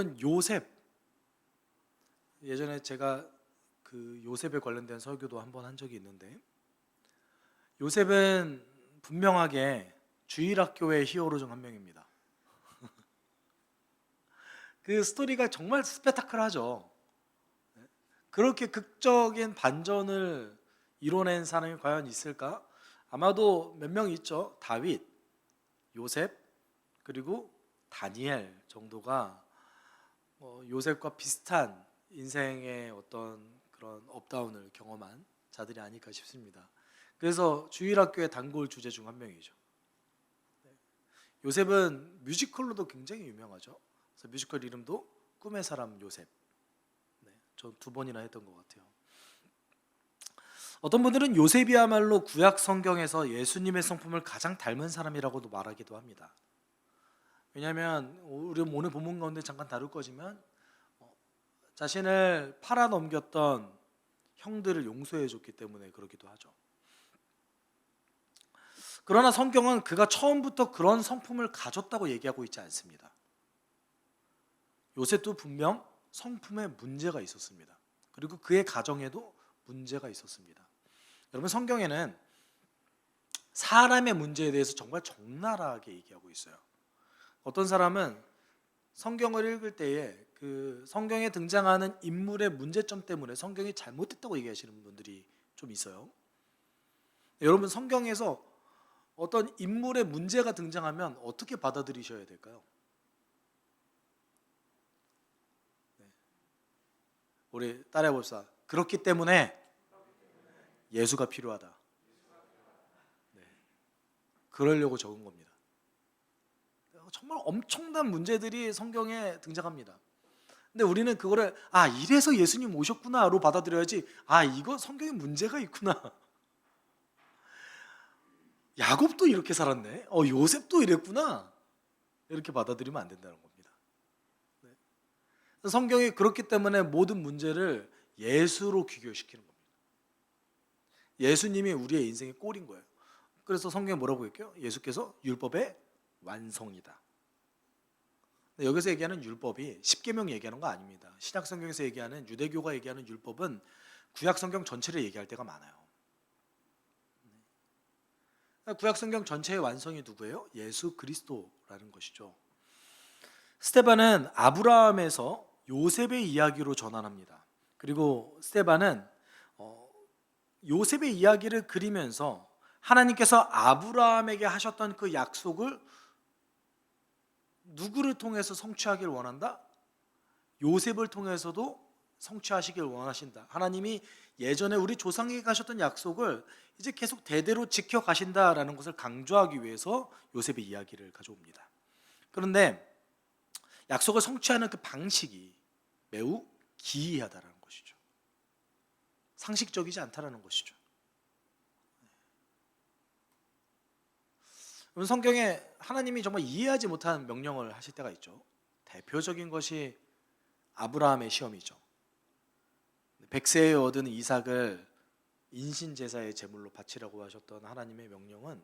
여러분, 요셉, 예전에 제가 그 요셉에 관련된 설교도 한번 한 적이 있는데, 요셉은 분명하게 주일학교의 히어로 중 한 명입니다. 그 스토리가 정말 스펙타클하죠. 그렇게 극적인 반전을 이뤄낸 사람이 과연 있을까? 아마도 몇 명 있죠. 다윗, 요셉, 그리고 다니엘 정도가 요셉과 비슷한 인생의 어떤 그런 업다운을 경험한 자들이 아닐까 싶습니다. 그래서 주일학교의 단골 주제 중 한 명이죠. 요셉은 뮤지컬로도 굉장히 유명하죠. 그래서 뮤지컬 이름도 꿈의 사람 요셉. 전 두 번이나 했던 것 같아요. 어떤 분들은 요셉이야말로 구약 성경에서 예수님의 성품을 가장 닮은 사람이라고도 말하기도 합니다. 왜냐하면 우리 오늘 본문 가운데 잠깐 다룰 거지만 자신을 팔아넘겼던 형들을 용서해 줬기 때문에 그러기도 하죠. 그러나 성경은 그가 처음부터 그런 성품을 가졌다고 얘기하고 있지 않습니다. 요셉도 분명 성품에 문제가 있었습니다. 그리고 그의 가정에도 문제가 있었습니다. 여러분, 성경에는 사람의 문제에 대해서 정말 적나라하게 얘기하고 있어요. 어떤 사람은 성경을 읽을 때에 그 성경에 등장하는 인물의 문제점 때문에 성경이 잘못됐다고 얘기하시는 분들이 좀 있어요. 여러분, 성경에서 어떤 인물의 문제가 등장하면 어떻게 받아들이셔야 될까요? 우리 따라해 봅시다. 그렇기 때문에 예수가 필요하다. 그러려고 적은 겁니다. 정말 엄청난 문제들이 성경에 등장합니다. 근데 우리는 그거를 이래서 예수님 오셨구나로 받아들여야지, 이거 성경에 문제가 있구나. 야곱도 이렇게 살았네. 요셉도 이랬구나. 이렇게 받아들이면 안 된다는 겁니다. 성경이 그렇기 때문에 모든 문제를 예수로 귀결시키는 겁니다. 예수님이 우리의 인생의 꼴인 거예요. 그래서 성경에 뭐라고 했게요? 예수께서 율법의 완성이다. 여기서 얘기하는 율법이 십계명 얘기하는 거 아닙니다. 신약 성경에서 얘기하는, 유대교가 얘기하는 율법은 구약 성경 전체를 얘기할 때가 많아요. 구약 성경 전체의 완성이 누구예요? 예수 그리스도라는 것이죠. 스데반은 아브라함에서 요셉의 이야기로 전환합니다. 그리고 스데반은 요셉의 이야기를 그리면서 하나님께서 아브라함에게 하셨던 그 약속을 누구를 통해서 성취하기를 원한다? 요셉을 통해서도 성취하시길 원하신다. 하나님이 예전에 우리 조상에게 하셨던 약속을 이제 계속 대대로 지켜가신다라는 것을 강조하기 위해서 요셉의 이야기를 가져옵니다. 그런데 약속을 성취하는 그 방식이 매우 기이하다는 것이죠. 상식적이지 않다는 것이죠. 성경에 하나님이 정말 이해하지 못한 명령을 하실 때가 있죠. 대표적인 것이 아브라함의 시험이죠. 100세에 얻은 이삭을 인신제사의 제물로 바치라고 하셨던 하나님의 명령은,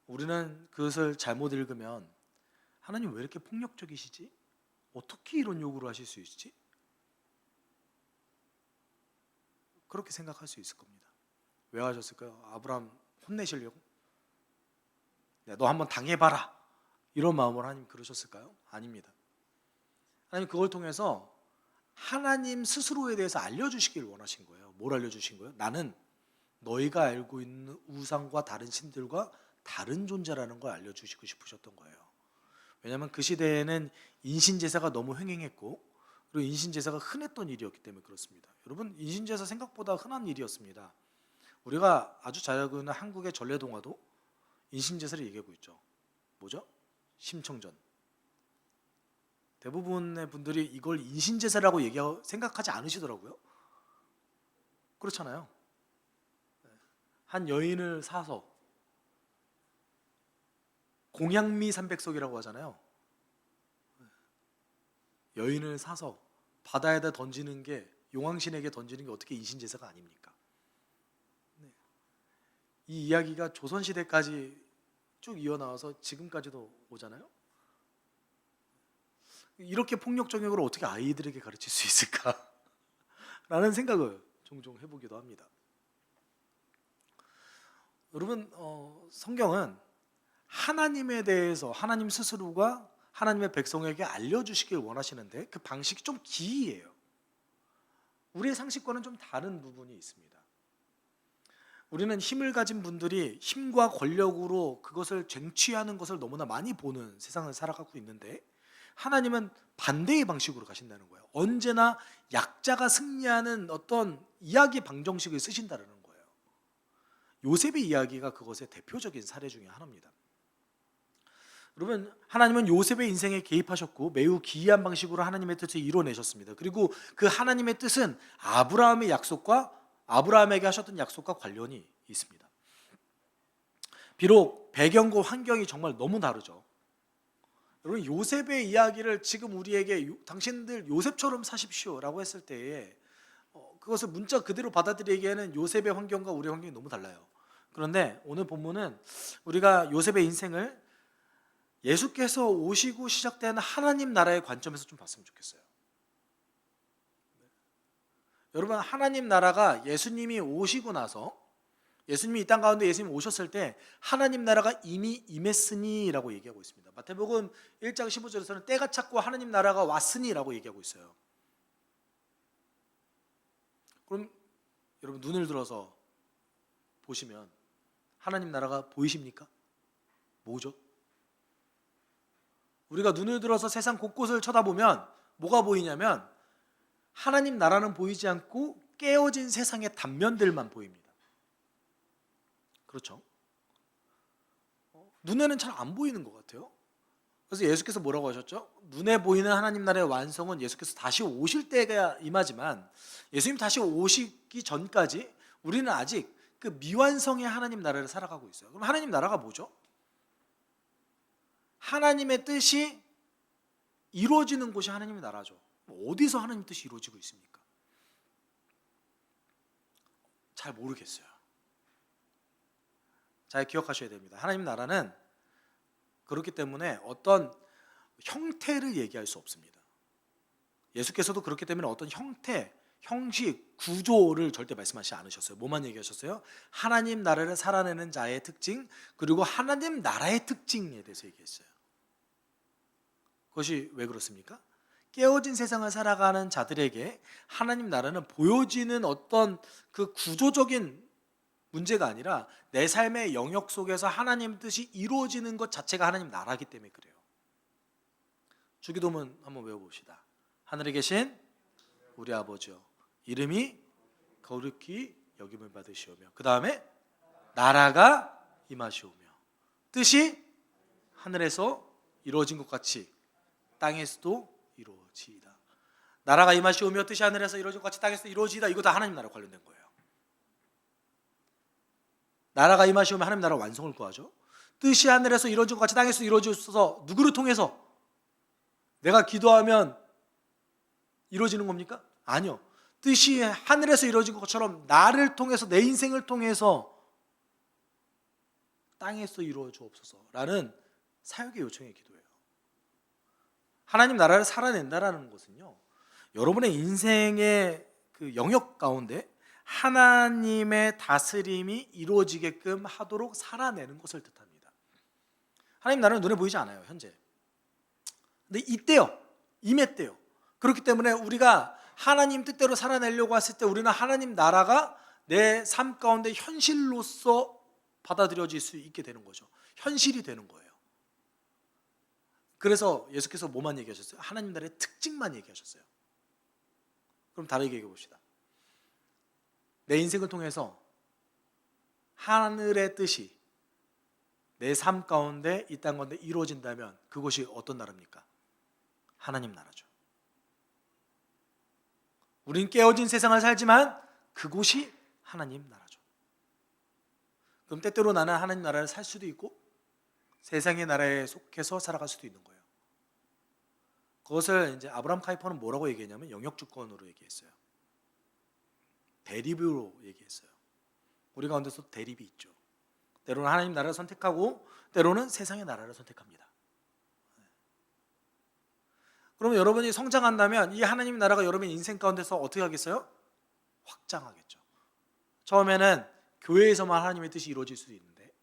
우리는 그것을 잘못 읽으면 하나님 왜 이렇게 폭력적이시지? 어떻게 이런 요구를 하실 수 있지? 그렇게 생각할 수 있을 겁니다. 왜 하셨을까요? 아브라함 혼내시려고? 너 한번 당해봐라, 이런 마음으로 하나님 그러셨을까요? 아닙니다. 하나님 그걸 통해서 하나님 스스로에 대해서 알려주시길 원하신 거예요. 뭘 알려주신 거예요? 나는 너희가 알고 있는 우상과 다른 신들과 다른 존재라는 걸 알려주시고 싶으셨던 거예요. 왜냐하면 그 시대에는 인신제사가 너무 횡행했고, 그리고 인신제사가 흔했던 일이었기 때문에 그렇습니다. 여러분, 인신제사 생각보다 흔한 일이었습니다. 우리가 아주 잘 알고 있는 한국의 전래동화도 인신제사를 얘기하고 있죠. 뭐죠? 심청전. 대부분의 분들이 이걸 인신제사라고 생각하지 않으시더라고요. 그렇잖아요. 한 여인을 사서, 공양미 300석이라고 하잖아요. 여인을 사서 바다에다 던지는 게, 용왕신에게 던지는 게 어떻게 인신제사가 아닙니까? 이 이야기가 조선시대까지 쭉 이어나와서 지금까지도 오잖아요. 이렇게 폭력적으로 어떻게 아이들에게 가르칠 수 있을까라는 생각을 종종 해보기도 합니다. 여러분, 성경은 하나님에 대해서 하나님 스스로가 하나님의 백성에게 알려주시길 원하시는데 그 방식이 좀 기이해요. 우리의 상식과는 좀 다른 부분이 있습니다. 우리는 힘을 가진 분들이 힘과 권력으로 그것을 쟁취하는 것을 너무나 많이 보는 세상을 살아가고 있는데 하나님은 반대의 방식으로 가신다는 거예요. 언제나 약자가 승리하는 어떤 이야기 방정식을 쓰신다는 거예요. 요셉의 이야기가 그것의 대표적인 사례 중에 하나입니다. 여러분, 하나님은 요셉의 인생에 개입하셨고 매우 기이한 방식으로 하나님의 뜻을 이뤄내셨습니다. 그리고 그 하나님의 뜻은 아브라함에게 하셨던 약속과 관련이 있습니다. 비록 배경과 환경이 정말 너무 다르죠. 여러분, 요셉의 이야기를 지금 우리에게 당신들 요셉처럼 사십시오라고 했을 때에 그것을 문자 그대로 받아들이기에는 요셉의 환경과 우리의 환경이 너무 달라요. 그런데 오늘 본문은 우리가 요셉의 인생을 예수께서 오시고 시작된 하나님 나라의 관점에서 좀 봤으면 좋겠어요. 여러분, 하나님 나라가 예수님이 오시고 나서 예수님이 이 땅 가운데 예수님이 오셨을 때 하나님 나라가 이미 임했으니라고 얘기하고 있습니다. 마태복음 1장 15절에서는 때가 찼고 하나님 나라가 왔으니라고 얘기하고 있어요. 그럼 여러분, 눈을 들어서 보시면 하나님 나라가 보이십니까? 뭐죠? 우리가 눈을 들어서 세상 곳곳을 쳐다보면 뭐가 보이냐면 하나님 나라는 보이지 않고 깨어진 세상의 단면들만 보입니다. 그렇죠? 눈에는 잘 안 보이는 것 같아요. 그래서 예수께서 뭐라고 하셨죠? 눈에 보이는 하나님 나라의 완성은 예수께서 다시 오실 때가 임하지만 예수님 다시 오시기 전까지 우리는 아직 그 미완성의 하나님 나라를 살아가고 있어요. 그럼 하나님 나라가 뭐죠? 하나님의 뜻이 이루어지는 곳이 하나님의 나라죠. 어디서 하나님 뜻이 이루어지고 있습니까? 잘 모르겠어요. 잘 기억하셔야 됩니다. 하나님 나라는 그렇기 때문에 어떤 형태를 얘기할 수 없습니다. 예수께서도 그렇기 때문에 어떤 형태, 형식, 구조를 절대 말씀하시지 않으셨어요. 뭐만 얘기하셨어요? 하나님 나라를 살아내는 자의 특징, 그리고 하나님 나라의 특징에 대해서 얘기했어요. 그것이 왜 그렇습니까? 깨어진 세상을 살아가는 자들에게 하나님 나라는 보여지는 어떤 그 구조적인 문제가 아니라 내 삶의 영역 속에서 하나님 뜻이 이루어지는 것 자체가 하나님 나라이기 때문에 그래요. 주기도문 한번 외워봅시다. 하늘에 계신 우리 아버지여, 이름이 거룩히 여김을 받으시오며, 그 다음에 나라가 임하시오며, 뜻이 하늘에서 이루어진 것 같이 땅에서도 이루어지이다. 나라가 임하시오며 뜻이 하늘에서 이루어진 것 같이 땅에서도 이루어지이다. 이거 다 하나님 나라 관련된 거예요. 나라가 임하시오면 하나님 나라 완성을 구하죠. 뜻이 하늘에서 이루어진 것 같이 땅에서 이루어져서 누구를 통해서? 내가 기도하면 이루어지는 겁니까? 아니요. 뜻이 하늘에서 이루어진 것처럼 나를 통해서, 내 인생을 통해서 땅에서 이루어주옵소서라는 사역의 요청의 기도예요. 하나님 나라를 살아낸다라는 것은요, 여러분의 인생의 그 영역 가운데 하나님의 다스림이 이루어지게끔 하도록 살아내는 것을 뜻합니다. 하나님 나라는 눈에 보이지 않아요, 현재. 근데 이때요, 임했대요. 그렇기 때문에 우리가 하나님 뜻대로 살아내려고 했을 때 우리는 하나님 나라가 내 삶 가운데 현실로서 받아들여질 수 있게 되는 거죠. 현실이 되는 거예요. 그래서 예수께서 뭐만 얘기하셨어요? 하나님 나라의 특징만 얘기하셨어요. 그럼 다르게 얘기해 봅시다. 내 인생을 통해서 하늘의 뜻이 내 삶 가운데 이 땅 가운데 이루어진다면 그것이 어떤 나라입니까? 하나님 나라죠. 우린 깨어진 세상을 살지만 그곳이 하나님 나라죠. 그럼 때때로 나는 하나님 나라를 살 수도 있고 세상의 나라에 속해서 살아갈 수도 있는 거예요. 그것을 이제 아브라함 카이퍼는 뭐라고 얘기했냐면 영역 주권으로 얘기했어요. 대립으로 얘기했어요. 우리 가운데서 대립이 있죠. 때로는 하나님 나라를 선택하고 때로는 세상의 나라를 선택합니다. 그러면 여러분이 성장한다면 이 하나님 나라가 여러분의 인생 가운데서 어떻게 하겠어요? 확장하겠죠. 처음에는 교회에서만 하나님의 뜻이 이루어질 수도 있는데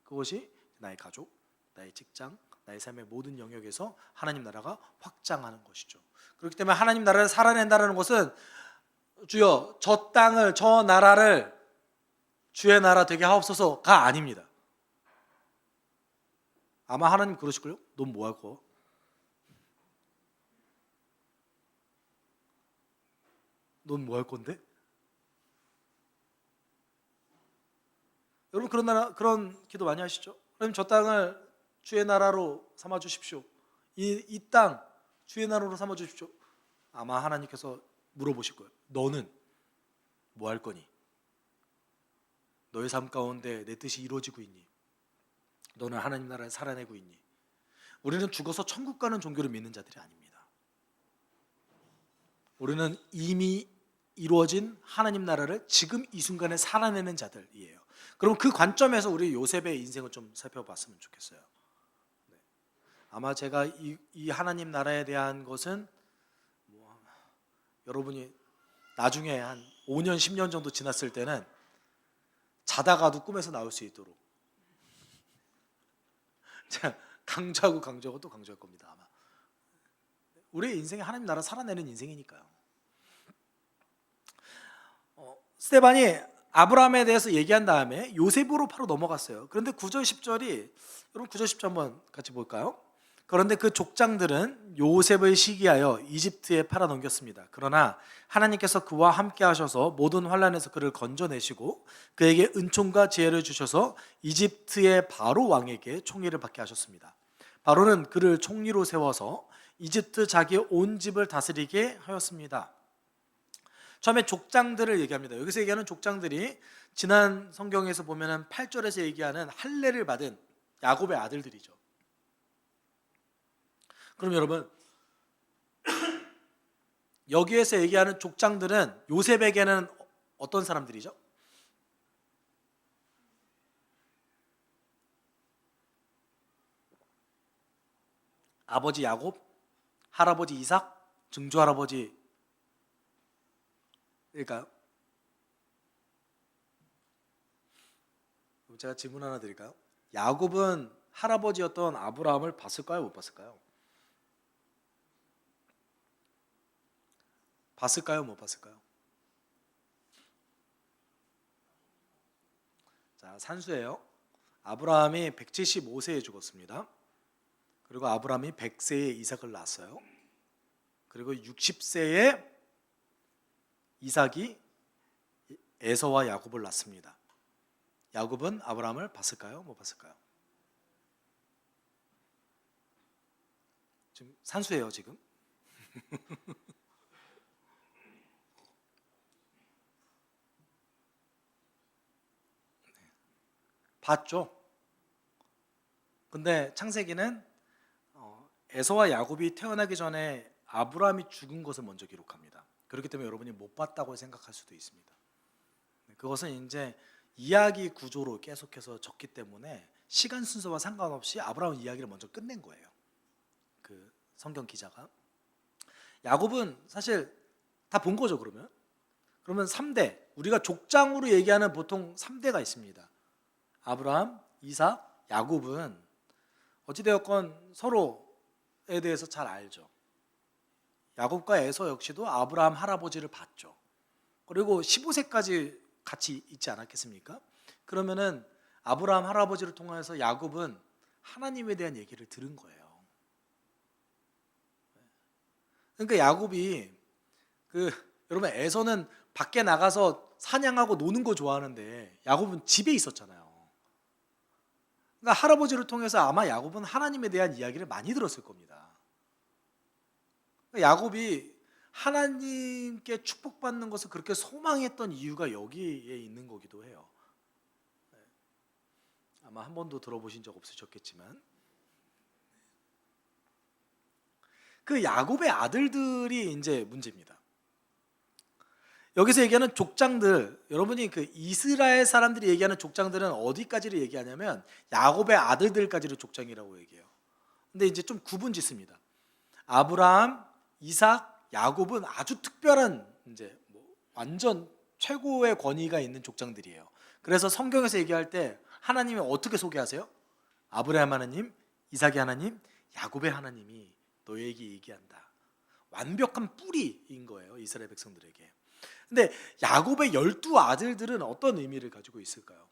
그것이 나의 가족, 나의 직장, 나의 삶의 모든 영역에서 하나님 나라가 확장하는 것이죠. 그렇기 때문에 하나님 나라를 살아낸다는 것은 주여 저 땅을, 저 나라를 주의 나라 되게 하옵소서가 아닙니다. 아마 하나님 그러실걸요? 넌 뭐 할 거? 넌 뭐 할 건데? 여러분 그런 기도 많이 하시죠? 그럼 저 땅을 주의 나라로 삼아 주십시오. 이 땅 주의 나라로 삼아 주십시오. 아마 하나님께서 물어보실 거예요. 너는 뭐 할 거니? 너의 삶 가운데 내 뜻이 이루어지고 있니? 너는 하나님 나라를 살아내고 있니? 우리는 죽어서 천국 가는 종교를 믿는 자들이 아닙니다. 우리는 이미 이루어진 하나님 나라를 지금 이 순간에 살아내는 자들이에요. 그럼 그 관점에서 우리 요셉의 인생을 좀 살펴봤으면 좋겠어요. 아마 제가 이 하나님 나라에 대한 것은 여러분이 나중에 한 5년, 10년 정도 지났을 때는 자다가도 꿈에서 나올 수 있도록 제가 강조하고 또 강조할 겁니다. 아마 우리의 인생이 하나님 나라 살아내는 인생이니까요. 스데반이 아브라함에 대해서 얘기한 다음에 요셉으로 바로 넘어갔어요. 그런데 9절 10절이 여러분 9절 10절 한번 같이 볼까요? 그런데 그 족장들은 요셉을 시기하여 이집트에 팔아넘겼습니다. 그러나 하나님께서 그와 함께 하셔서 모든 환난에서 그를 건져내시고 그에게 은총과 지혜를 주셔서 이집트의 바로 왕에게 총리를 받게 하셨습니다. 바로는 그를 총리로 세워서 이집트 자기의 온 집을 다스리게 하였습니다. 처음에 족장들을 얘기합니다. 여기서 얘기하는 족장들이 지난 성경에서 보면 8절에서 얘기하는 할례를 받은 야곱의 아들들이죠. 그럼 여러분 여기에서 얘기하는 족장들은 요셉에게는 어떤 사람들이죠? 아버지 야곱, 할아버지 이삭, 증조할아버지 일까요? 제가 질문 하나 드릴까요? 야곱은 할아버지였던 아브라함을 봤을까요? 못 봤을까요? 봤을까요? 못 봤을까요? 자, 산수예요. 아브라함이 175세에 죽었습니다. 그리고 아브라함이 100세에 이삭을 낳았어요. 그리고 60세에 이삭이 에서와 야곱을 낳습니다. 야곱은 아브라함을 봤을까요? 못 봤을까요? 지금 산수예요, 지금. 봤죠. 근데 창세기는 에서와 야곱이 태어나기 전에 아브라함이 죽은 것을 먼저 기록합니다. 그렇기 때문에 여러분이 못 봤다고 생각할 수도 있습니다. 그것은 이제 이야기 구조로 계속해서 적기 때문에 시간 순서와 상관없이 아브라함 이야기를 먼저 끝낸 거예요. 그 성경 기자가. 야곱은 사실 다 본 거죠. 그러면 3대, 우리가 족장으로 얘기하는 보통 3대가 있습니다. 아브라함, 이삭, 야곱은 어찌되었건 서로에 대해서 잘 알죠. 야곱과 에서 역시도 아브라함 할아버지를 봤죠. 그리고 15세까지 같이 있지 않았겠습니까? 그러면은 아브라함 할아버지를 통해서 야곱은 하나님에 대한 얘기를 들은 거예요. 그러니까 야곱이 여러분 에서는 밖에 나가서 사냥하고 노는 거 좋아하는데 야곱은 집에 있었잖아요. 그러니까 할아버지를 통해서 아마 야곱은 하나님에 대한 이야기를 많이 들었을 겁니다. 그러니까 야곱이 하나님께 축복받는 것을 그렇게 소망했던 이유가 여기에 있는 거기도 해요. 아마 한 번도 들어보신 적 없으셨겠지만 그 야곱의 아들들이 이제 문제입니다. 여기서 얘기하는 족장들, 여러분이 그 이스라엘 사람들이 얘기하는 족장들은 어디까지를 얘기하냐면 야곱의 아들들까지를 족장이라고 얘기해요. 근데 이제 좀 구분 짓습니다. 아브라함, 이삭, 야곱은 아주 특별한 이제 완전 최고의 권위가 있는 족장들이에요. 그래서 성경에서 얘기할 때 하나님이 어떻게 소개하세요? 아브라함 하나님, 이삭의 하나님, 야곱의 하나님이 너에게 얘기한다. 완벽한 뿌리인 거예요, 이스라엘 백성들에게. 근데 야곱의 12 아들들은 어떤 의미를 가지고 있을까요?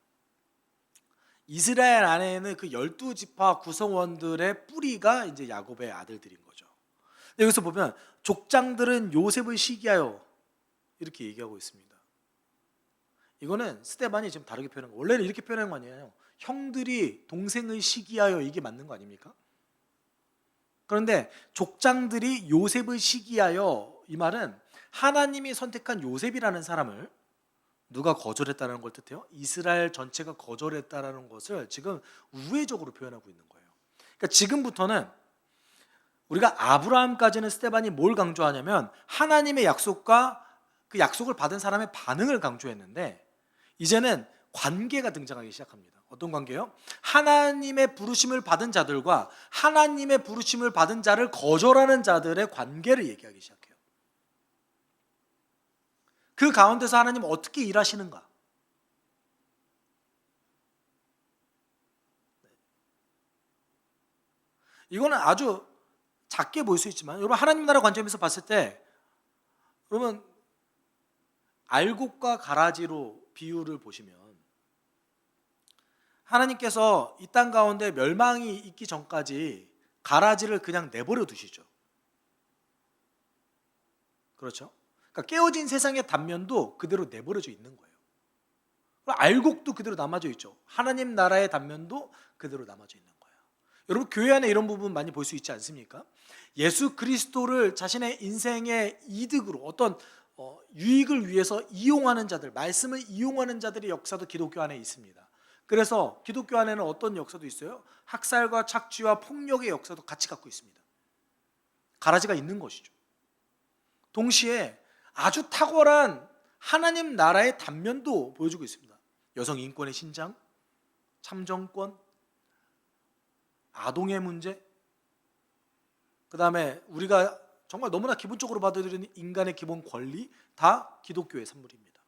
이스라엘 안에는 그 12지파 구성원들의 뿌리가 이제 야곱의 아들들인 거죠. 근데 여기서 보면 족장들은 요셉을 시기하여 이렇게 얘기하고 있습니다. 이거는 스데반이 지금 다르게 표현한 거. 원래는 이렇게 표현한 거 아니에요. 형들이 동생을 시기하여, 이게 맞는 거 아닙니까? 그런데 족장들이 요셉을 시기하여, 이 말은 하나님이 선택한 요셉이라는 사람을 누가 거절했다는 걸 뜻해요? 이스라엘 전체가 거절했다는 것을 지금 우회적으로 표현하고 있는 거예요. 그러니까 지금부터는 우리가 아브라함까지는 스데반이 뭘 강조하냐면 하나님의 약속과 그 약속을 받은 사람의 반응을 강조했는데, 이제는 관계가 등장하기 시작합니다. 어떤 관계요? 하나님의 부르심을 받은 자들과 하나님의 부르심을 받은 자를 거절하는 자들의 관계를 얘기하기 시작해요. 그 가운데서 하나님 어떻게 일하시는가? 이거는 아주 작게 보일 수 있지만, 여러분 하나님 나라 관점에서 봤을 때, 여러분 알곡과 가라지로 비유를 보시면, 하나님께서 이 땅 가운데 멸망이 있기 전까지 가라지를 그냥 내버려 두시죠. 그렇죠? 그러니까 깨어진 세상의 단면도 그대로 내버려져 있는 거예요. 알곡도 그대로 남아져 있죠. 하나님 나라의 단면도 그대로 남아져 있는 거예요. 여러분 교회 안에 이런 부분 많이 볼 수 있지 않습니까? 예수 그리스도를 자신의 인생의 이득으로, 어떤 유익을 위해서 이용하는 자들, 말씀을 이용하는 자들의 역사도 기독교 안에 있습니다. 그래서 기독교 안에는 어떤 역사도 있어요? 학살과 착취와 폭력의 역사도 같이 갖고 있습니다. 가라지가 있는 것이죠. 동시에 아주 탁월한 하나님 나라의 단면도 보여주고 있습니다. 여성 인권의 신장, 참정권, 아동의 문제, 그 다음에 우리가 정말 너무나 기본적으로 받아들이는 인간의 기본 권리, 다 기독교의 산물입니다.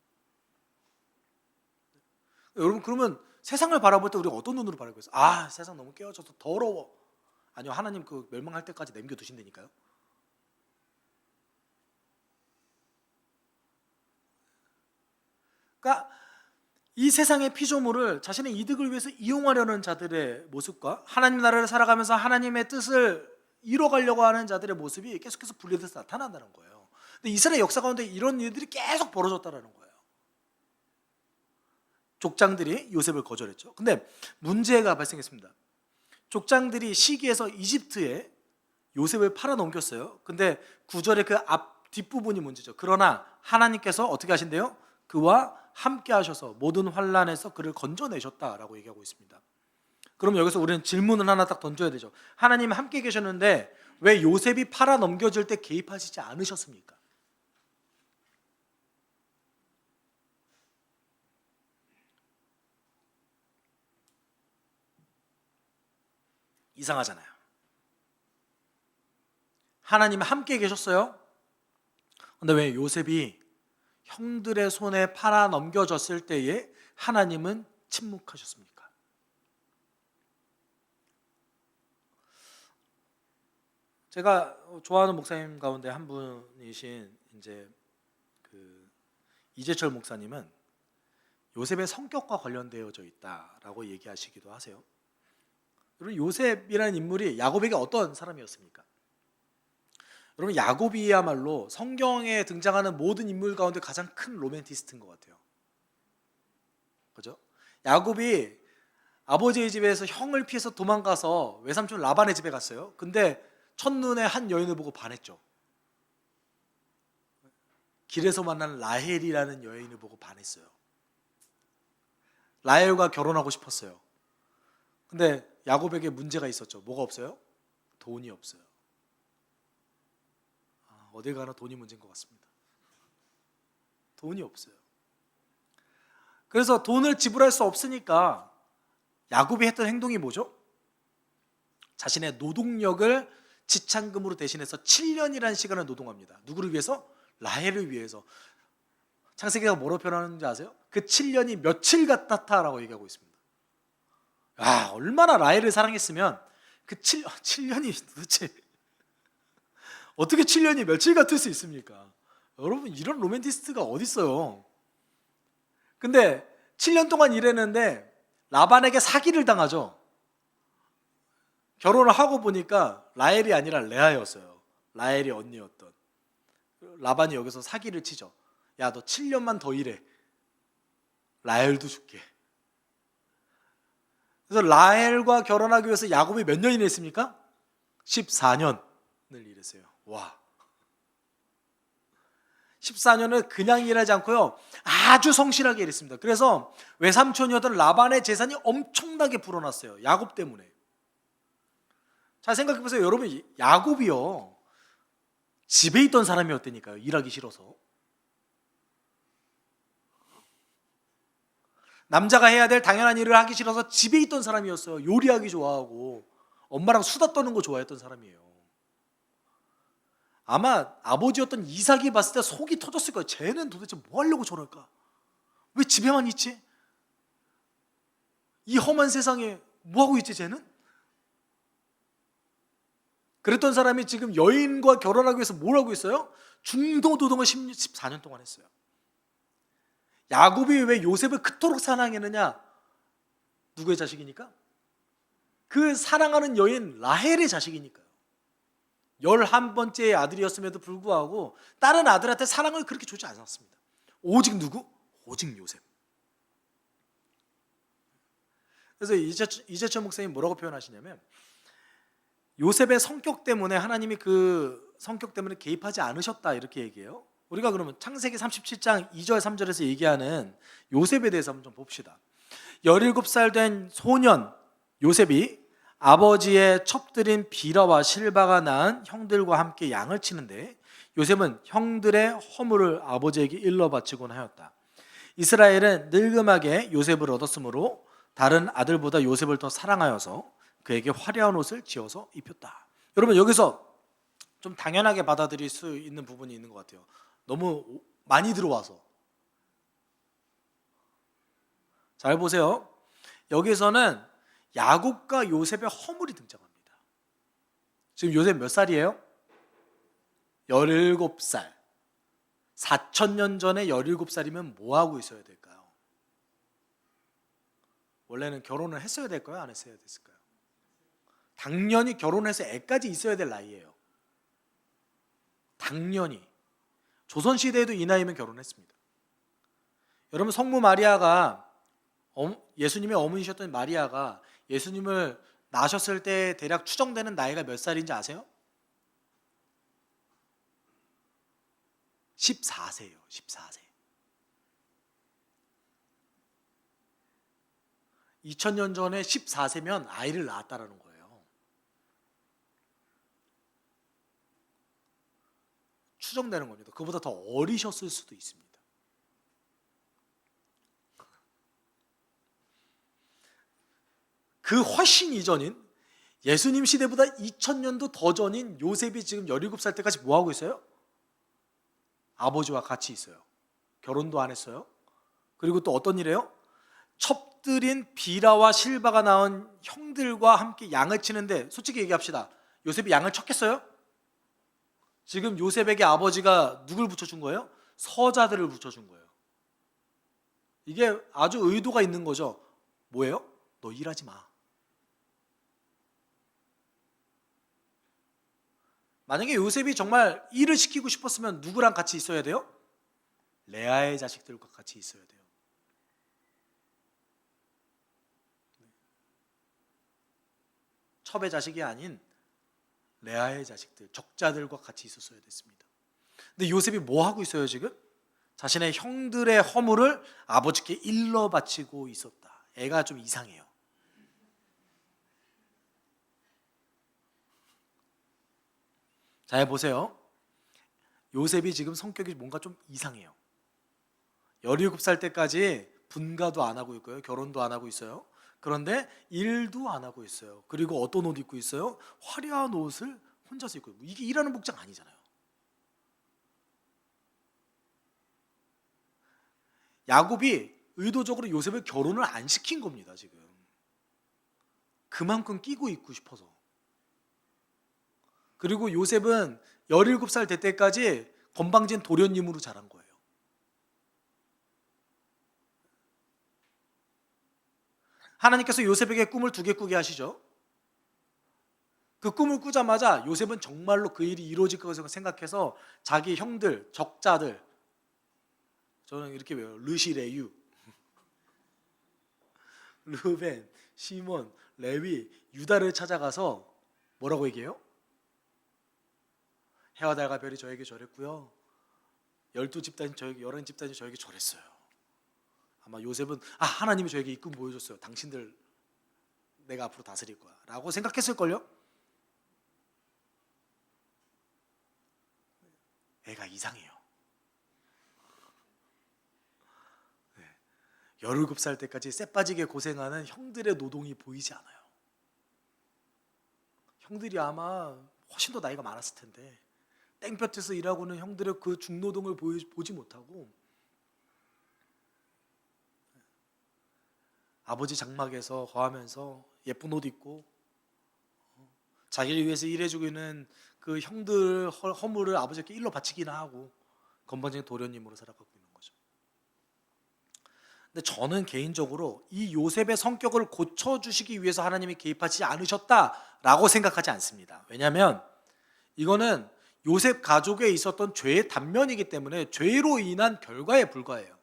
여러분 그러면 세상을 바라볼 때 우리가 어떤 눈으로 바라보고 있어요? 아, 세상 너무 깨어져서 더러워. 아니요, 하나님 그 멸망할 때까지 남겨두신다니까요. 그러니까 이 세상의 피조물을 자신의 이득을 위해서 이용하려는 자들의 모습과 하나님 나라를 살아가면서 하나님의 뜻을 이뤄가려고 하는 자들의 모습이 계속해서 분리돼서 나타난다는 거예요. 근데 이스라엘 역사 가운데 이런 일들이 계속 벌어졌다는 거예요. 족장들이 요셉을 거절했죠. 근데 문제가 발생했습니다. 족장들이 시기해서 이집트에 요셉을 팔아 넘겼어요. 근데 9절의 그 앞 뒷부분이 문제죠. 그러나 하나님께서 어떻게 하신대요? 그와 함께 하셔서 모든 환난에서 그를 건져내셨다라고 얘기하고 있습니다. 그럼 여기서 우리는 질문을 하나 딱 던져야 되죠. 하나님 함께 계셨는데 왜 요셉이 팔아 넘겨질 때 개입하시지 않으셨습니까? 이상하잖아요. 하나님 함께 계셨어요. 근데 왜 요셉이 형들의 손에 팔아 넘겨졌을 때에 하나님은 침묵하셨습니까? 제가 좋아하는 목사님 가운데 한 분이신 이제 그 이재철 목사님은 요셉의 성격과 관련되어져 있다라고 얘기하시기도 하세요. 여러분 요셉이라는 인물이 야곱에게 어떤 사람이었습니까? 여러분 야곱이야말로 성경에 등장하는 모든 인물 가운데 가장 큰 로맨티스트인 것 같아요. 그죠? 야곱이 아버지의 집에서 형을 피해서 도망가서 외삼촌 라반의 집에 갔어요. 근데 첫눈에 한 여인을 보고 반했죠. 길에서 만난 라헬이라는 여인을 보고 반했어요. 라헬과 결혼하고 싶었어요. 근데 야곱에게 문제가 있었죠. 뭐가 없어요? 돈이 없어요. 어딜 가나 돈이 문제인 것 같습니다. 돈이 없어요. 그래서 돈을 지불할 수 없으니까 야곱이 했던 행동이 뭐죠? 자신의 노동력을 지참금으로 대신해서 7년이라는 시간을 노동합니다. 누구를 위해서? 라헬을 위해서. 창세기가 뭐로 표현하는지 아세요? 그 7년이 며칠 같았다라고 얘기하고 있습니다. 얼마나 라헬을 사랑했으면 그 7년이 도대체 어떻게 7년이 며칠 같을 수 있습니까? 여러분, 이런 로맨티스트가 어디 있어요? 근데 7년 동안 일했는데 라반에게 사기를 당하죠. 결혼을 하고 보니까 라헬이 아니라 레아였어요. 라헬이 언니였던. 라반이 여기서 사기를 치죠. 야, 너 7년만 더 일해. 라헬도 줄게. 그래서 라헬과 결혼하기 위해서 야곱이 몇 년이나 했습니까? 14년을 일했어요. 와. 14년을 그냥 일하지 않고요, 아주 성실하게 일했습니다. 그래서 외삼촌이었던 라반의 재산이 엄청나게 불어났어요. 야곱 때문에. 잘 생각해 보세요. 여러분, 야곱이요, 집에 있던 사람이었다니까요. 일하기 싫어서. 남자가 해야 될 당연한 일을 하기 싫어서 집에 있던 사람이었어요. 요리하기 좋아하고 엄마랑 수다 떠는 거 좋아했던 사람이에요. 아마 아버지였던 이삭이 봤을 때 속이 터졌을 거예요. 쟤는 도대체 뭐 하려고 저럴까? 왜 집에만 있지? 이 험한 세상에 뭐 하고 있지 쟤는? 그랬던 사람이 지금 여인과 결혼하기 위해서 뭘 하고 있어요? 중도노동을 14년 동안 했어요. 야곱이 왜 요셉을 그토록 사랑했느냐? 누구의 자식이니까? 그 사랑하는 여인 라헬의 자식이니까요. 11번째 아들이었음에도 불구하고 다른 아들한테 사랑을 그렇게 주지 않았습니다. 오직 누구? 오직 요셉. 그래서 이재철 목사님 뭐라고 표현하시냐면, 요셉의 성격 때문에 하나님이 그 성격 때문에 개입하지 않으셨다, 이렇게 얘기해요. 우리가 그러면 창세기 37장 2절 3절에서 얘기하는 요셉에 대해서 한번 좀 봅시다. 17살 된 소년 요셉이 아버지의 첩들인 비라와 실바가 낳은 형들과 함께 양을 치는데, 요셉은 형들의 허물을 아버지에게 일러 바치곤 하였다. 이스라엘은 늙음하게 요셉을 얻었으므로 다른 아들보다 요셉을 더 사랑하여서 그에게 화려한 옷을 지어서 입혔다. 여러분, 여기서 좀 당연하게 받아들일 수 있는 부분이 있는 것 같아요. 너무 많이 들어와서. 잘 보세요. 여기서는 야곱과 요셉의 허물이 등장합니다. 지금 요셉 몇 살이에요? 17살. 4,000년 전에 17살이면 뭐 하고 있어야 될까요? 원래는 결혼을 했어야 될까요? 안 했어야 됐을까요? 당연히 결혼해서 애까지 있어야 될 나이예요. 당연히. 조선시대에도 이 나이면 결혼했습니다. 여러분, 성모 마리아가, 예수님의 어머니셨던 마리아가 예수님을 낳으셨을 때 대략 추정되는 나이가 몇 살인지 아세요? 14세예요. 14세. 2000년 전에 14세면 아이를 낳았다라는 거예요. 추정되는 겁니다. 그보다 더 어리셨을 수도 있습니다. 그 훨씬 이전인 예수님 시대보다 2000년도 더 전인 요셉이 지금 17살 때까지 뭐 하고 있어요? 아버지와 같이 있어요. 결혼도 안 했어요. 그리고 또 어떤 일이에요? 첩들인 비라와 실바가 낳은 형들과 함께 양을 치는데, 솔직히 얘기합시다. 요셉이 양을 쳤겠어요? 지금 요셉에게 아버지가 누굴 붙여준 거예요? 서자들을 붙여준 거예요. 이게 아주 의도가 있는 거죠. 뭐예요? 너 일하지 마. 만약에 요셉이 정말 일을 시키고 싶었으면 누구랑 같이 있어야 돼요? 레아의 자식들과 같이 있어야 돼요. 첩의 자식이 아닌 레아의 자식들, 적자들과 같이 있었어야 됐습니다. 근데 요셉이 뭐 하고 있어요 지금? 자신의 형들의 허물을 아버지께 일러 바치고 있었다. 애가 좀 이상해요. 잘 보세요. 요셉이 지금 성격이 뭔가 좀 이상해요. 17살 때까지 분가도 안 하고 있고요. 결혼도 안 하고 있어요. 그런데 일도 안 하고 있어요. 그리고 어떤 옷 입고 있어요? 화려한 옷을 혼자서 있고 이게 일하는 복장 아니잖아요. 야곱이 의도적으로 요셉을 결혼을 안 시킨 겁니다. 지금 그만큼 끼고 있고 싶어서. 그리고 요셉은 17살 될 때까지 건방진 도련님으로 자란 거예요. 하나님께서 요셉에게 꿈을 2개 꾸게 하시죠. 그 꿈을 꾸자마자 요셉은 정말로 그 일이 이루어질 것을 생각해서 자기 형들, 적자들, 저는 이렇게 외워요. 르시레유, 르벤, 시몬, 레위, 유다를 찾아가서 뭐라고 얘기해요? 해와 달과 별이 저에게 절했고요, 12집단이 저에게, 11집단이 저에게 절했어요. 아마 요셉은 하나님이 저에게 이 꿈 보여줬어요. 당신들 내가 앞으로 다스릴 거야 라고 생각했을걸요. 애가 이상해요. 17살 때까지 쎄 빠지게 고생하는 형들의 노동이 보이지 않아요. 형들이 아마 훨씬 더 나이가 많았을 텐데 땡볕에서 일하고는 형들의 그 중노동을 보지 못하고 아버지 장막에서 거하면서 예쁜 옷 입고 자기를 위해서 일해주고 있는 그 형들 허물을 아버지께 일러 바치기나 하고 건방진 도련님으로 살아가고 있는 거죠. 근데 저는 개인적으로 이 요셉의 성격을 고쳐주시기 위해서 하나님이 개입하지 않으셨다라고 생각하지 않습니다. 왜냐하면 이거는 요셉 가족에 있었던 죄의 단면이기 때문에 죄로 인한 결과에 불과해요.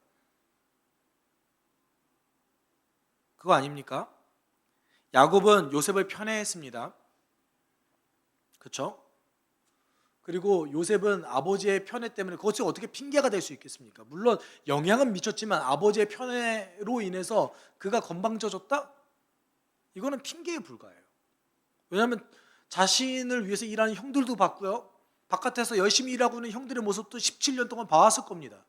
그거 아닙니까? 야곱은 요셉을 편애했습니다. 그렇죠? 그리고 요셉은 아버지의 편애 때문에 그것이 어떻게 핑계가 될 수 있겠습니까? 물론 영향은 미쳤지만 아버지의 편애로 인해서 그가 건방져졌다? 이거는 핑계에 불과해요. 왜냐하면 자신을 위해서 일하는 형들도 봤고요, 바깥에서 열심히 일하고 있는 형들의 모습도 17년 동안 봐왔을 겁니다.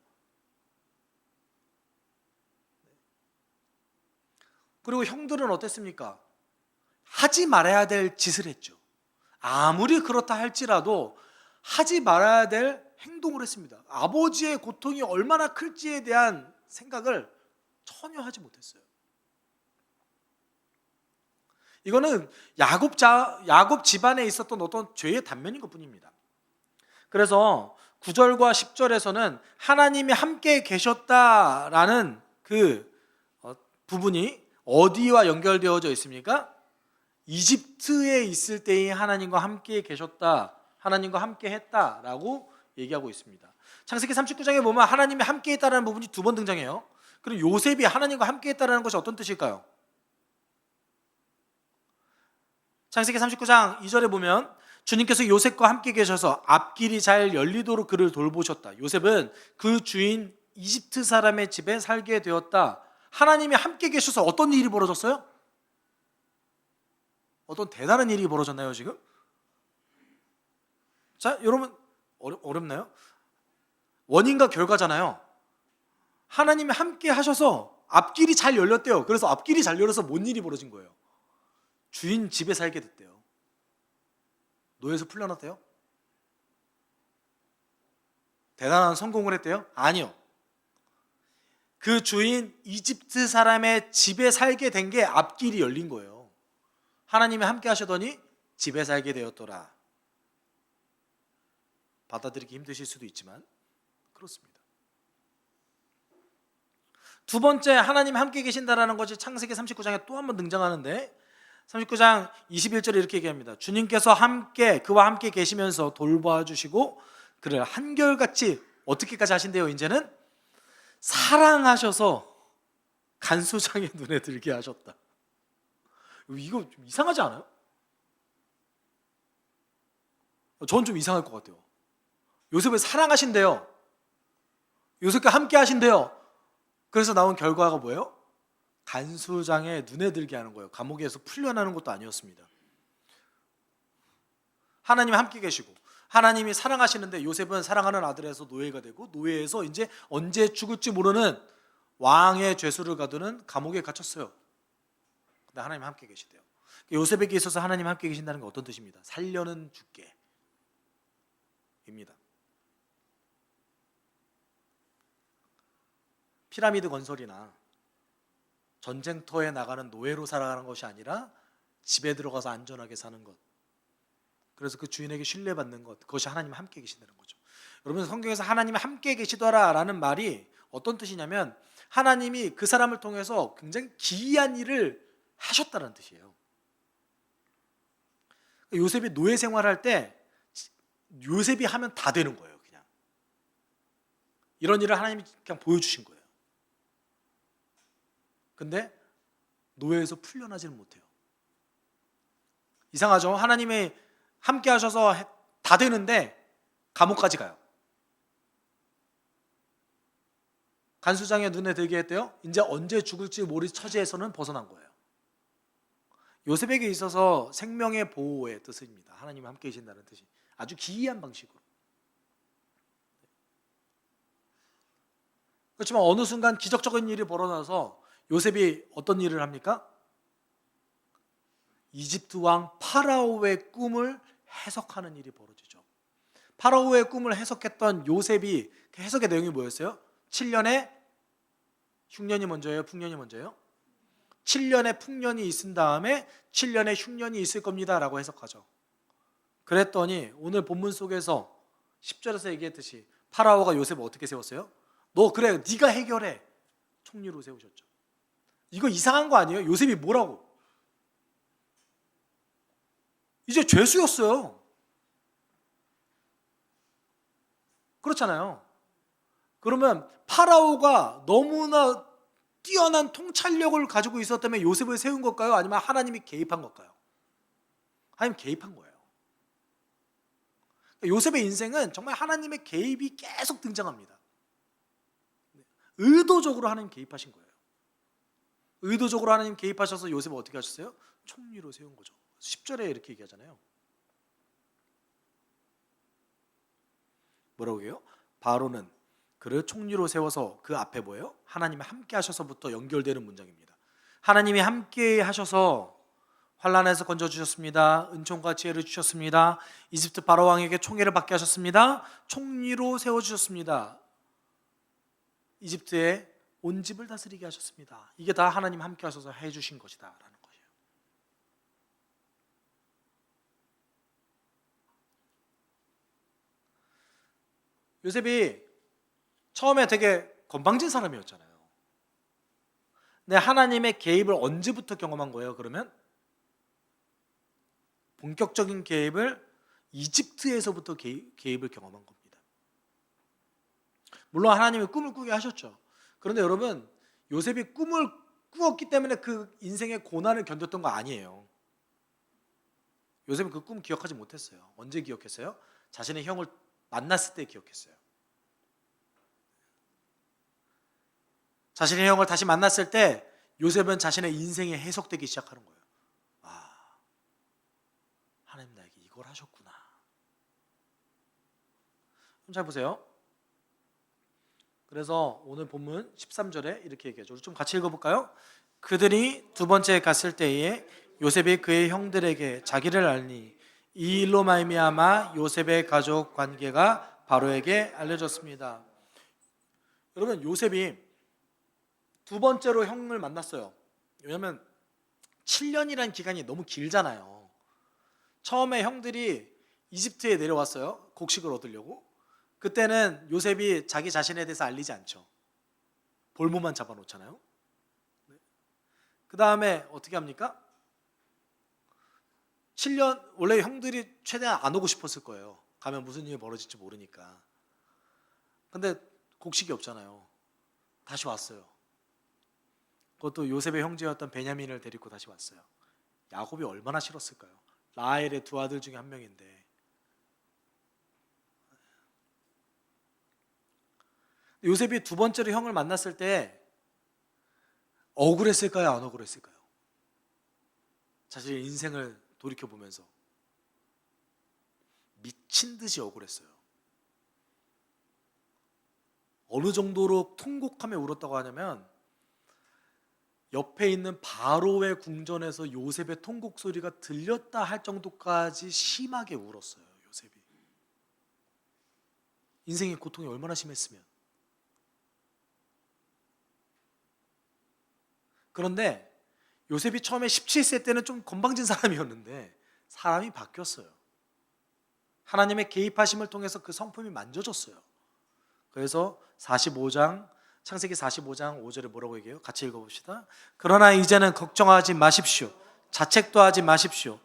그리고 형들은 어땠습니까? 하지 말아야 될 짓을 했죠. 아무리 그렇다 할지라도 하지 말아야 될 행동을 했습니다. 아버지의 고통이 얼마나 클지에 대한 생각을 전혀 하지 못했어요. 이거는 야곱 집안에 있었던 어떤 죄의 단면인 것뿐입니다. 그래서 9절과 10절에서는 하나님이 함께 계셨다라는 그 부분이 어디와 연결되어져 있습니까? 이집트에 있을 때에 하나님과 함께 계셨다, 하나님과 함께 했다라고 얘기하고 있습니다. 창세기 39장에 보면 하나님이 함께 했다라는 부분이 2번 등장해요. 그럼 요셉이 하나님과 함께 했다라는 것이 어떤 뜻일까요? 창세기 39장 2절에 보면 주님께서 요셉과 함께 계셔서 앞길이 잘 열리도록 그를 돌보셨다. 요셉은 그 주인 이집트 사람의 집에 살게 되었다. 하나님이 함께 계셔서 어떤 일이 벌어졌어요? 어떤 대단한 일이 벌어졌나요 지금? 자, 여러분 어렵나요? 원인과 결과잖아요. 하나님이 함께 하셔서 앞길이 잘 열렸대요. 그래서 앞길이 잘 열려서 뭔 일이 벌어진 거예요? 주인 집에 살게 됐대요. 노예에서 풀려났대요? 대단한 성공을 했대요? 아니요. 그 주인 이집트 사람의 집에 살게 된 게 앞길이 열린 거예요. 하나님이 함께 하시더니 집에 살게 되었더라. 받아들이기 힘드실 수도 있지만 그렇습니다. 2번째, 하나님 함께 계신다라는 것이 창세기 39장에 또 한 번 등장하는데 39장 21절에 이렇게 얘기합니다. 주님께서 그와 함께 계시면서 돌봐주시고 그를 한결같이 어떻게까지 하신대요? 이제는 사랑하셔서 간수장의 눈에 들게 하셨다. 이거 좀 이상하지 않아요? 전 좀 이상할 것 같아요. 요셉을 사랑하신대요. 요셉과 함께 하신대요. 그래서 나온 결과가 뭐예요? 간수장의 눈에 들게 하는 거예요. 감옥에서 풀려나는 것도 아니었습니다. 하나님이 함께 계시고 하나님이 사랑하시는데 요셉은 사랑하는 아들에서 노예가 되고 노예에서 이제 언제 죽을지 모르는 왕의 죄수를 가두는 감옥에 갇혔어요. 근데 하나님 함께 계시대요. 요셉에게 있어서 하나님 함께 계신다는 게 어떤 뜻입니다? 살려는 주께, 피라미드 건설이나 전쟁터에 나가는 노예로 살아가는 것이 아니라 집에 들어가서 안전하게 사는 것, 그래서 그 주인에게 신뢰받는 것, 그것이 하나님 함께 계신다는 거죠. 여러분, 성경에서 하나님이 함께 계시더라라는 말이 어떤 뜻이냐면 하나님이 그 사람을 통해서 굉장히 기이한 일을 하셨다는 뜻이에요. 요셉이 노예 생활할 때 요셉이 하면 다 되는 거예요. 그냥 이런 일을 하나님이 그냥 보여주신 거예요. 근데 노예에서 풀려나지는 못해요. 이상하죠? 하나님이 함께 하셔서 다 되는데 감옥까지 가요. 간수장의 눈에 들게 했대요. 이제 언제 죽을지 모를 처지에서는 벗어난 거예요. 요셉에게 있어서 생명의 보호의 뜻입니다. 하나님이 함께 계신다는 뜻이 아주 기이한 방식으로. 그렇지만 어느 순간 기적적인 일이 벌어져서 요셉이 어떤 일을 합니까? 이집트 왕 파라오의 꿈을 해석하는 일이 벌어지죠. 파라오의 꿈을 해석했던 요셉이 그 해석의 내용이 뭐였어요? 7년의 흉년이 먼저예요? 풍년이 먼저예요? 7년의 풍년이 있은 다음에 7년의 흉년이 있을 겁니다 라고 해석하죠. 그랬더니 오늘 본문 속에서 10절에서 얘기했듯이 파라오가 요셉을 어떻게 세웠어요? 너 그래, 네가 해결해. 총리로 세우셨죠. 이거 이상한 거 아니에요? 요셉이 뭐라고? 이제 죄수였어요. 그렇잖아요. 그러면 파라오가 너무나 뛰어난 통찰력을 가지고 있었다면 요셉을 세운 걸까요? 아니면 하나님이 개입한 걸까요? 하나님 개입한 거예요. 요셉의 인생은 정말 하나님의 개입이 계속 등장합니다. 의도적으로 하나님 개입하신 거예요. 의도적으로 하나님 개입하셔서 요셉을 어떻게 하셨어요? 총리로 세운 거죠. 10절에 이렇게 얘기하잖아요. 뭐라고 해요? 바로는 그를 총리로 세워서 그 앞에 뭐예요? 하나님이 함께 하셔서부터 연결되는 문장입니다. 하나님이 함께 하셔서 환난에서 건져주셨습니다. 은총과 지혜를 주셨습니다. 이집트 바로 왕에게 총애를 받게 하셨습니다. 총리로 세워주셨습니다. 이집트의 온 집을 다스리게 하셨습니다. 이게 다 하나님 함께 하셔서 해주신 것이다 라는 거예요. 요셉이 처음에 되게 건방진 사람이었잖아요. 근데 하나님의 개입을 언제부터 경험한 거예요? 그러면 본격적인 개입을 이집트에서부터 개입을 경험한 겁니다. 물론 하나님이 꿈을 꾸게 하셨죠. 그런데 여러분, 요셉이 꿈을 꾸었기 때문에 그 인생의 고난을 견뎠던 거 아니에요. 요셉은 그 꿈 기억하지 못했어요. 언제 기억했어요? 자신의 형을 만났을 때 기억했어요. 자신의 형을 다시 만났을 때 요셉은 자신의 인생이 해석되기 시작하는 거예요. 아, 하나님 나에게 이걸 하셨구나. 잘 보세요. 그래서 오늘 본문 13절에 이렇게 얘기하죠. 좀 같이 읽어볼까요? 그들이 두 번째 갔을 때에 요셉이 그의 형들에게 자기를 알니 이 일로 말미암아 요셉의 가족 관계가 바로에게 알려졌습니다. 여러분, 요셉이 두 번째로 형을 만났어요. 왜냐하면 7년이라는 기간이 너무 길잖아요. 처음에 형들이 이집트에 내려왔어요. 곡식을 얻으려고. 그때는 요셉이 자기 자신에 대해서 알리지 않죠. 볼모만 잡아놓잖아요. 그 다음에 어떻게 합니까? 7년, 원래 형들이 최대한 안 오고 싶었을 거예요. 가면 무슨 일이 벌어질지 모르니까. 근데 곡식이 없잖아요. 다시 왔어요. 그것도 요셉의 형제였던 베냐민을 데리고 다시 왔어요. 야곱이 얼마나 싫었을까요? 라헬의 두 아들 중에 한 명인데. 요셉이 두 번째로 형을 만났을 때 억울했을까요? 안 억울했을까요? 자신의 인생을 돌이켜보면서 미친 듯이 억울했어요. 어느 정도로 통곡하며 울었다고 하냐면 옆에 있는 바로의 궁전에서 요셉의 통곡 소리가 들렸다 할 정도까지 심하게 울었어요. 요셉이. 인생의 고통이 얼마나 심했으면. 그런데 요셉이 처음에 17세 때는 좀 건방진 사람이었는데 사람이 바뀌었어요. 하나님의 개입하심을 통해서 그 성품이 만져졌어요. 그래서 45장 창세기 45장 5절에 뭐라고 얘기해요? 같이 읽어봅시다. 그러나 이제는 걱정하지 마십시오. 자책도 하지 마십시오.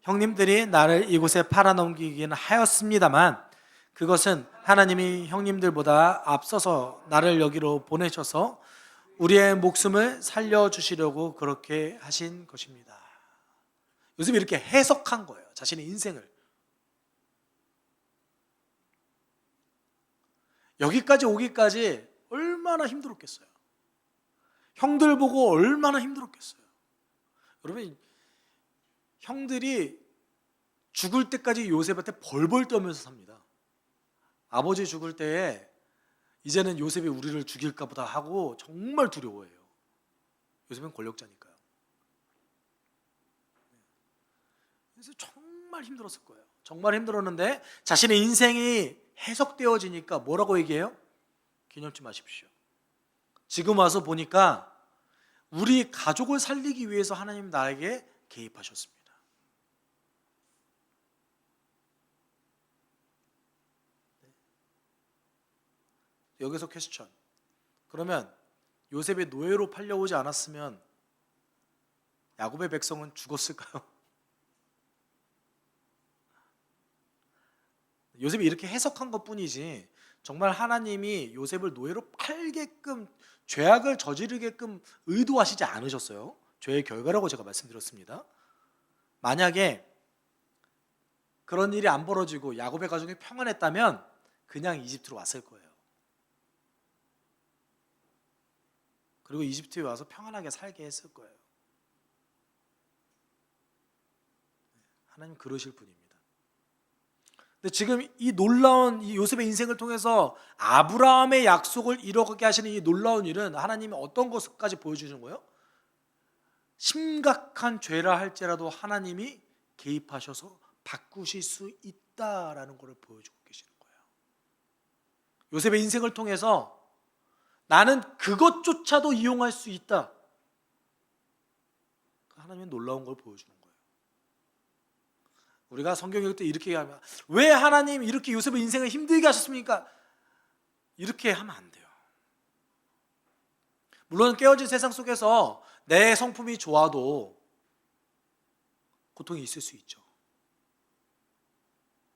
형님들이 나를 이곳에 팔아넘기기는 하였습니다만 그것은 하나님이 형님들보다 앞서서 나를 여기로 보내셔서 우리의 목숨을 살려주시려고 그렇게 하신 것입니다. 요셉이 이렇게 해석한 거예요. 자신의 인생을. 여기까지 오기까지 얼마나 힘들었겠어요. 형들 보고 얼마나 힘들었겠어요. 여러분, 형들이 죽을 때까지 요셉한테 벌벌 떠면서 삽니다. 아버지 죽을 때에 이제는 요셉이 우리를 죽일까 보다 하고 정말 두려워해요. 요셉은 권력자니까요. 그래서 정말 힘들었을 거예요. 정말 힘들었는데 자신의 인생이 해석되어지니까 뭐라고 얘기해요? 기념치 마십시오. 지금 와서 보니까 우리 가족을 살리기 위해서 하나님 나에게 개입하셨습니다. 여기서 퀘스천. 그러면 요셉의 노예로 팔려오지 않았으면 야곱의 백성은 죽었을까요? 요셉이 이렇게 해석한 것뿐이지 정말 하나님이 요셉을 노예로 팔게끔 죄악을 저지르게끔 의도하시지 않으셨어요. 죄의 결과라고 제가 말씀드렸습니다. 만약에 그런 일이 안 벌어지고 야곱의 가족이 평안했다면 그냥 이집트로 왔을 거예요. 그리고 이집트에 와서 평안하게 살게 했을 거예요. 하나님 그러실 분입니다. 근데 지금 이 놀라운 이 요셉의 인생을 통해서 아브라함의 약속을 이루게 하시는 이 놀라운 일은 하나님이 어떤 것까지 보여주는 거예요? 심각한 죄라 할지라도 하나님이 개입하셔서 바꾸실 수 있다라는 것을 보여주고 계시는 거예요. 요셉의 인생을 통해서 나는 그것조차도 이용할 수 있다. 하나님은 놀라운 걸 보여주는 거예요. 우리가 성경 읽을 때 이렇게 얘기하면 왜 하나님 이렇게 요셉의 인생을 힘들게 하셨습니까? 이렇게 하면 안 돼요. 물론 깨어진 세상 속에서 내 성품이 좋아도 고통이 있을 수 있죠.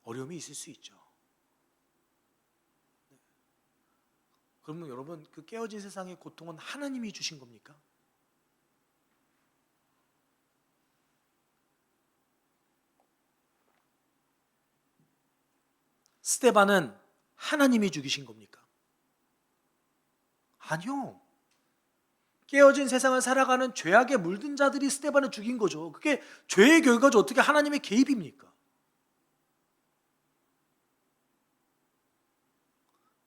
어려움이 있을 수 있죠. 그러면 여러분 그 깨어진 세상의 고통은 하나님이 주신 겁니까? 스데반은 하나님이 죽이신 겁니까? 아니요. 깨어진 세상을 살아가는 죄악에 물든 자들이 스데반을 죽인 거죠. 그게 죄의 결과죠. 어떻게 하나님의 개입입니까?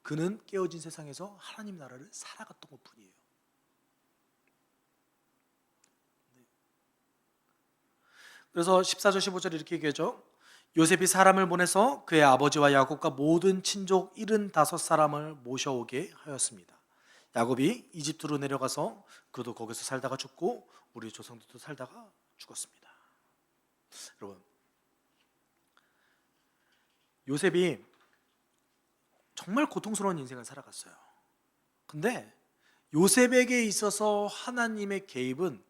그는 깨어진 세상에서 하나님 나라를 살아갔던 것뿐이에요. 그래서 14절 15절 이렇게 얘기하죠. 요셉이 사람을 보내서 그의 아버지와 야곱과 모든 친족 75사람을 모셔오게 하였습니다. 야곱이 이집트로 내려가서 그도 거기서 살다가 죽고 우리 조상들도 살다가 죽었습니다. 여러분, 요셉이 정말 고통스러운 인생을 살아갔어요. 근데 요셉에게 있어서 하나님의 개입은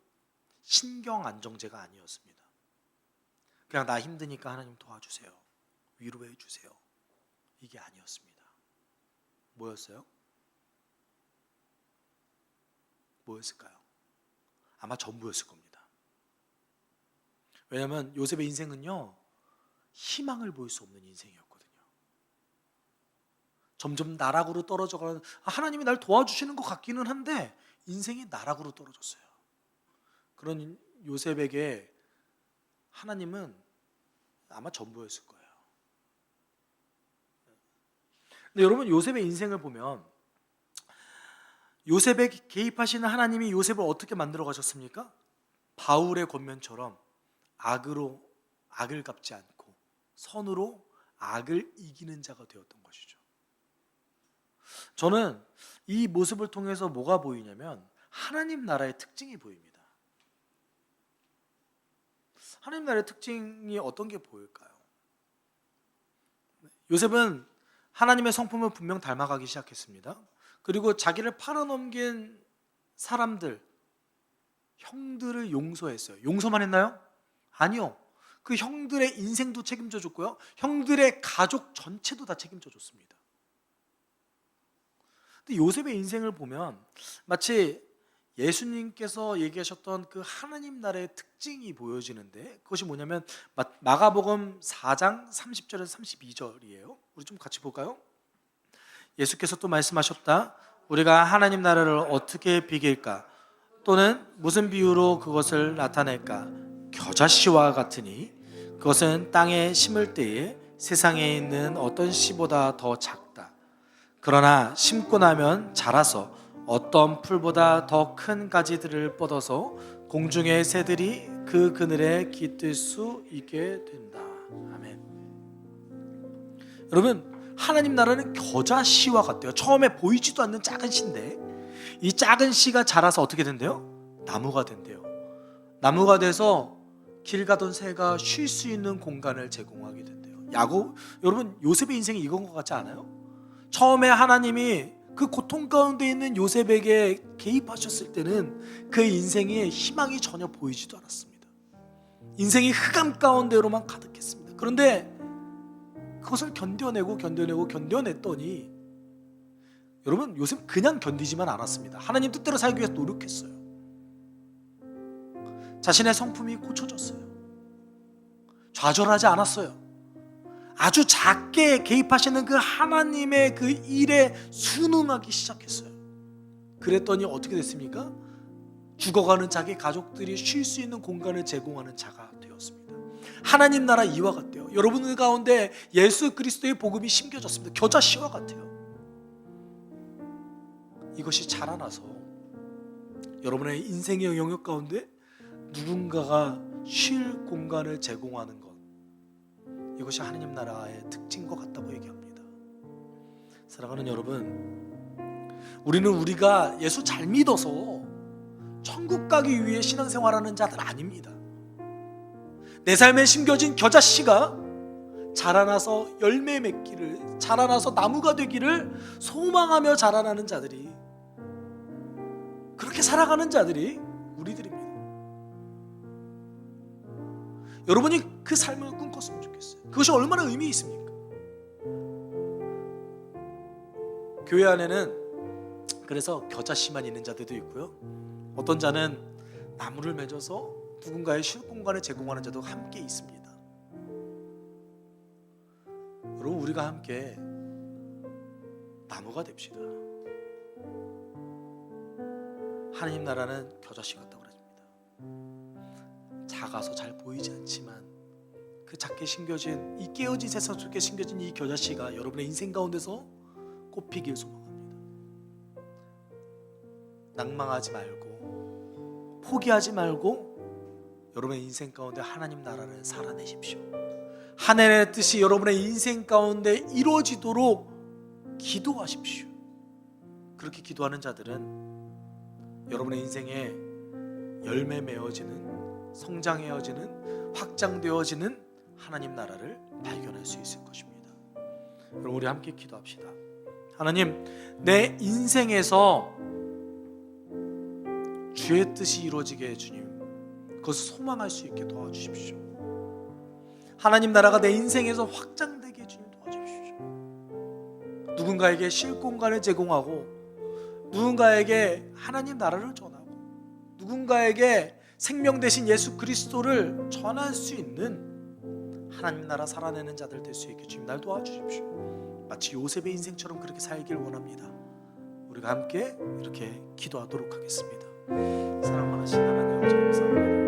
신경 안정제가 아니었습니다. 그냥 나 힘드니까 하나님 도와주세요. 위로해 주세요. 이게 아니었습니다. 뭐였어요? 뭐였을까요? 아마 전부였을 겁니다. 왜냐하면 요셉의 인생은요, 희망을 보일 수 없는 인생이었거든요. 점점 나락으로 떨어져가는, 하나님이 날 도와주시는 것 같기는 한데 인생이 나락으로 떨어졌어요. 그런 요셉에게 하나님은 아마 전부였을 거예요. 근데 여러분, 요셉의 인생을 보면 요셉에 개입하시는 하나님이 요셉을 어떻게 만들어 가셨습니까? 바울의 권면처럼 악을 갚지 않고 선으로 악을 이기는 자가 되었던 것이죠. 저는 이 모습을 통해서 뭐가 보이냐면 하나님 나라의 특징이 보입니다. 하나님 나라의 특징이 어떤 게 보일까요? 요셉은 하나님의 성품을 분명 닮아가기 시작했습니다. 그리고 자기를 팔아넘긴 사람들, 형들을 용서했어요. 용서만 했나요? 아니요. 그 형들의 인생도 책임져 줬고요. 형들의 가족 전체도 다 책임져 줬습니다. 근데 요셉의 인생을 보면 마치 예수님께서 얘기하셨던 그 하나님 나라의 특징이 보여지는데, 그것이 뭐냐면 마가복음 4장 30절에서 32절이에요. 우리 좀 같이 볼까요? 예수께서 또 말씀하셨다. 우리가 하나님 나라를 어떻게 비길까? 또는 무슨 비유로 그것을 나타낼까? 겨자씨와 같으니 그것은 땅에 심을 때에 세상에 있는 어떤 씨보다 더 작다. 그러나 심고 나면 자라서 어떤 풀보다 더 큰 가지들을 뻗어서 공중의 새들이 그 그늘에 깃들 수 있게 된다. 아멘. 여러분, 하나님 나라는 겨자씨와 같대요. 처음에 보이지도 않는 작은 씨인데 이 작은 씨가 자라서 어떻게 된대요? 나무가 된대요. 나무가 돼서 길 가던 새가 쉴 수 있는 공간을 제공하게 된대요. 여러분, 요셉의 인생이 이건 것 같지 않아요? 처음에 하나님이 그 고통 가운데 있는 요셉에게 개입하셨을 때는 그 인생에 희망이 전혀 보이지도 않았습니다. 인생이 흑암 가운데로만 가득했습니다. 그런데 그것을 견뎌냈더니 여러분, 요셉 그냥 견디지만 않았습니다. 하나님 뜻대로 살기 위해서 노력했어요. 자신의 성품이 고쳐졌어요. 좌절하지 않았어요. 아주 작게 개입하시는 그 하나님의 그 일에 순응하기 시작했어요. 그랬더니 어떻게 됐습니까? 죽어가는 자기 가족들이 쉴 수 있는 공간을 제공하는 자가 되었습니다. 하나님 나라 이와 같아요. 여러분 가운데 예수 그리스도의 복음이 심겨졌습니다. 겨자씨와 같아요. 이것이 자라나서 여러분의 인생의 영역 가운데 누군가가 쉴 공간을 제공하는 것, 이것이 하나님 나라의 특징인 것 같다고 얘기합니다. 사랑하는 여러분, 우리가 예수 잘 믿어서 천국 가기 위해 신앙생활하는 자들 아닙니다. 내 삶에 심겨진 겨자씨가 자라나서 열매 맺기를, 자라나서 나무가 되기를 소망하며 자라나는 자들이, 그렇게 살아가는 자들이 우리들입니다. 여러분이 그 삶을 꿈꿨으면 좋겠어요. 그것이 얼마나 의미 있습니까? 교회 안에는 그래서 겨자씨만 있는 자들도 있고요, 어떤 자는 나무를 맺어서 누군가의 쉴 공간을 제공하는 자도 함께 있습니다. 여러분, 우리가 함께 나무가 됩시다. 하나님 나라는 겨자씨 같다고 그랬습니다. 작아서 잘 보이지 않지만 그 작게 심겨진, 이 깨어진 세상 속에 심겨진 이 겨자씨가 여러분의 인생 가운데서 꽃피길 소망합니다. 낭망하지 말고 포기하지 말고 여러분의 인생 가운데 하나님 나라를 살아내십시오. 하늘의 뜻이 여러분의 인생 가운데 이루어지도록 기도하십시오. 그렇게 기도하는 자들은 여러분의 인생에 열매 맺어지는, 성장해어지는, 확장되어지는 하나님 나라를 발견할 수 있을 것입니다. 여러분, 우리 함께 기도합시다. 하나님, 내 인생에서 주의 뜻이 이루어지게 해 주님, 그것을 소망할 수 있게 도와주십시오. 하나님 나라가 내 인생에서 확장되게 해 주님 도와주십시오. 누군가에게 쉴 공간을 제공하고, 누군가에게 하나님 나라를 전하고, 누군가에게 생명 대신 예수 그리스도를 전할 수 있는 하나님 나라 살아내는 자들 될 수 있게 주님 날 도와주십시오. 마치 요셉의 인생처럼 그렇게 살길 원합니다. 우리가 함께 이렇게 기도하도록 하겠습니다. 사랑 많으신 하나님 아버지, 감사합니다.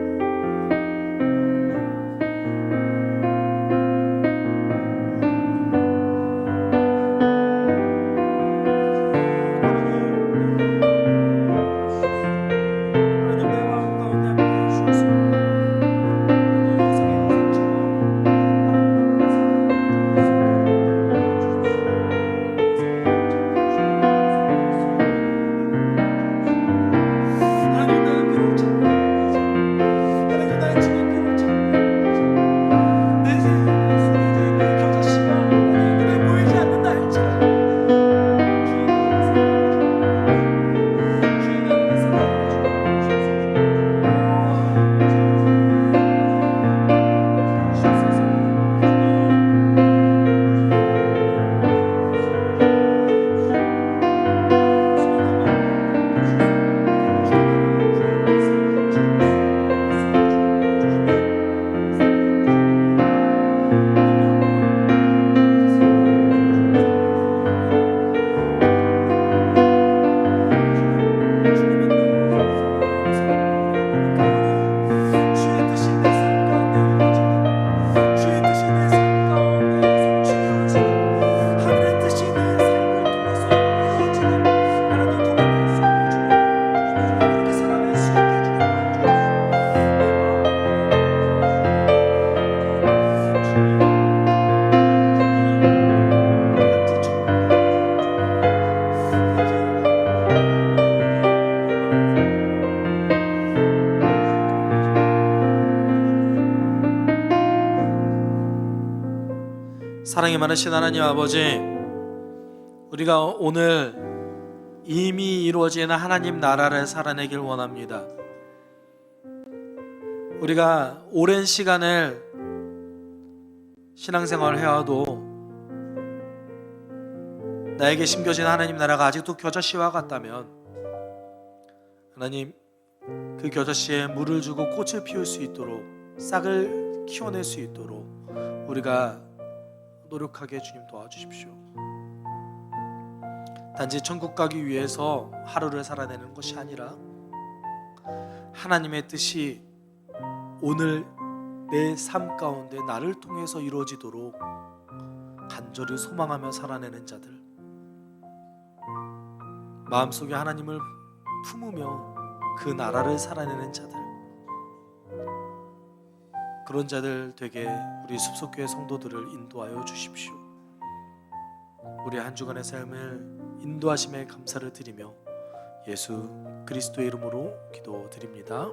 사랑이 많으신 하나님 아버지, 우리가 오늘 이미 이루어진 하나님 나라를 살아내길 원합니다. 우리가 오랜 시간을 신앙생활을 해와도 나에게 심겨진 하나님 나라가 아직도 겨자씨와 같다면, 하나님, 그 겨자씨에 물을 주고 꽃을 피울 수 있도록, 싹을 키워낼 수 있도록 우리가 노력하게 주님 도와주십시오. 단지 천국 가기 위해서 하루를 살아내는 것이 아니라 하나님의 뜻이 오늘 내 삶 가운데 나를 통해서 이루어지도록 간절히 소망하며 살아내는 자들, 마음속에 하나님을 품으며 그 나라를 살아내는 자들, 그런 자들 되게 우리 숲속교회 성도들을 인도하여 주십시오. 우리 한 주간의 삶을 인도하심에 감사를 드리며 예수 그리스도의 이름으로 기도드립니다.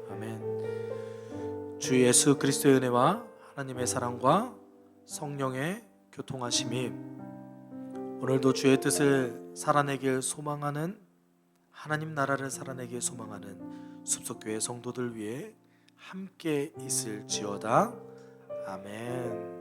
아멘. 주 예수 그리스도의 은혜와 하나님의 사랑과 성령의 교통하심이 오늘도 주의 뜻을 살아내길 소망하는, 하나님 나라를 살아내길 소망하는 숲속교회 성도들 위해 함께 있을지어다. 아멘.